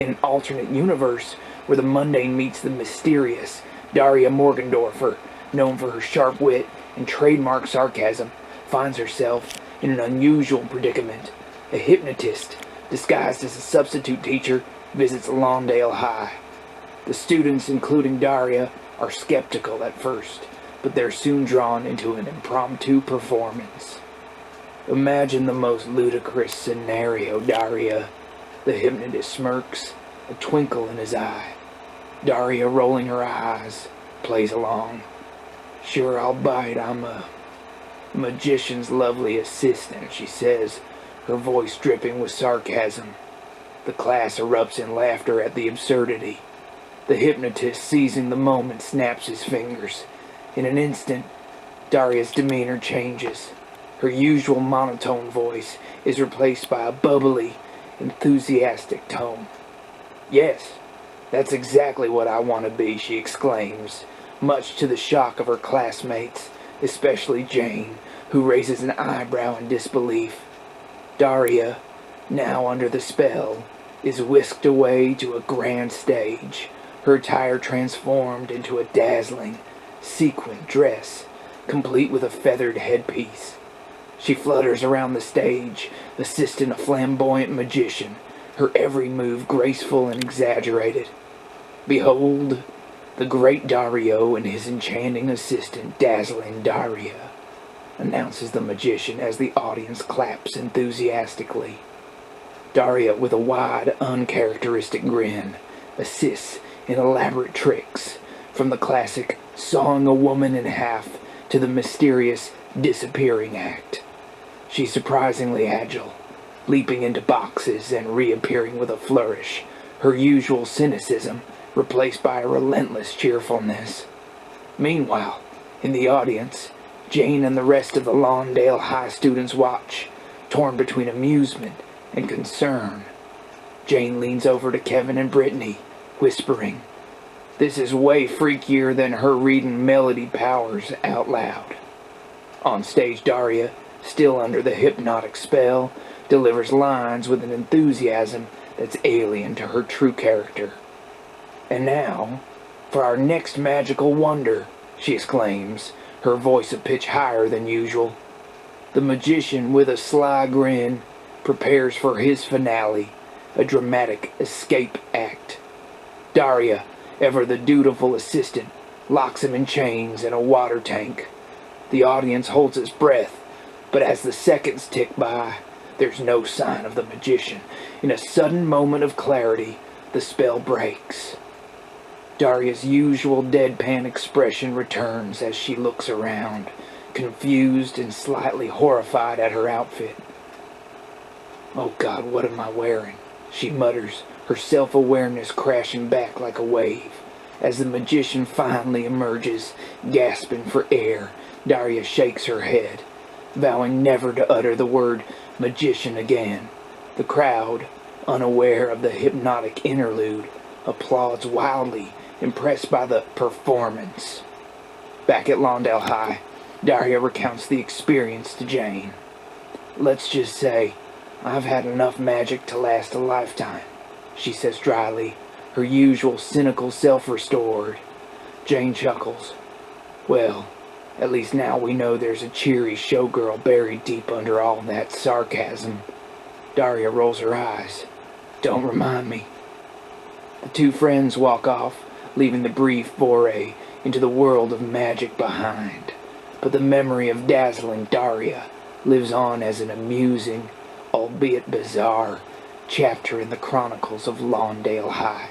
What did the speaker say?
In an alternate universe where the mundane meets the mysterious, Daria Morgendorffer, known for her sharp wit and trademark sarcasm, finds herself in an unusual predicament. A hypnotist, disguised as a substitute teacher, visits Lawndale High. The students, including Daria, are skeptical at first, but they're soon drawn into an impromptu performance. Imagine the most ludicrous scenario, Daria. The hypnotist smirks, a twinkle in his eye. Daria, rolling her eyes, plays along. Sure, I'll bite. I'm a magician's lovely assistant, she says, her voice dripping with sarcasm. The class erupts in laughter at the absurdity. The hypnotist, seizing the moment, snaps his fingers. In an instant, Daria's demeanor changes. Her usual monotone voice is replaced by a bubbly, enthusiastic tone. "Yes, that's exactly what I want to be," she exclaims, much to the shock of her classmates, especially Jane, who raises an eyebrow in disbelief. Daria, now under the spell, is whisked away to a grand stage, her attire transformed into a dazzling, sequined dress, complete with a feathered headpiece. She flutters around the stage, assisting a flamboyant magician, her every move graceful and exaggerated. Behold, the Great Dario and his enchanting assistant, Dazzling Daria, announces the magician as the audience claps enthusiastically. Daria, with a wide, uncharacteristic grin, assists in elaborate tricks, from the classic sawing a woman in half to the mysterious disappearing act. She's surprisingly agile, leaping into boxes and reappearing with a flourish, her usual cynicism replaced by a relentless cheerfulness. Meanwhile, in the audience, Jane and the rest of the Lawndale High students watch, torn between amusement and concern. Jane leans over to Kevin and Brittany, whispering, "This is way freakier than her reading melody powers out loud." On stage, Daria, still under the hypnotic spell, delivers lines with an enthusiasm that's alien to her true character. "And now, for our next magical wonder," she exclaims, her voice a pitch higher than usual. The magician, with a sly grin, prepares for his finale, a dramatic escape act. Daria, ever the dutiful assistant, locks him in chains in a water tank. The audience holds its breath, but as the seconds tick by, there's no sign of the magician. In a sudden moment of clarity, the spell breaks. Daria's usual deadpan expression returns as she looks around, confused and slightly horrified at her outfit. "Oh God, what am I wearing?" she mutters, her self-awareness crashing back like a wave. As the magician finally emerges, gasping for air, Daria shakes her head, vowing never to utter the word magician again. The crowd, unaware of the hypnotic interlude, applauds wildly, impressed by the performance. Back at Lawndale High, Daria recounts the experience to Jane. "Let's just say, I've had enough magic to last a lifetime," she says dryly, her usual cynical self restored. Jane chuckles. "Well, at least now we know there's a cheery showgirl buried deep under all that sarcasm." Daria rolls her eyes. "Don't remind me." The two friends walk off, leaving the brief foray into the world of magic behind. But the memory of Dazzling Daria lives on as an amusing, albeit bizarre, chapter in the chronicles of Lawndale High.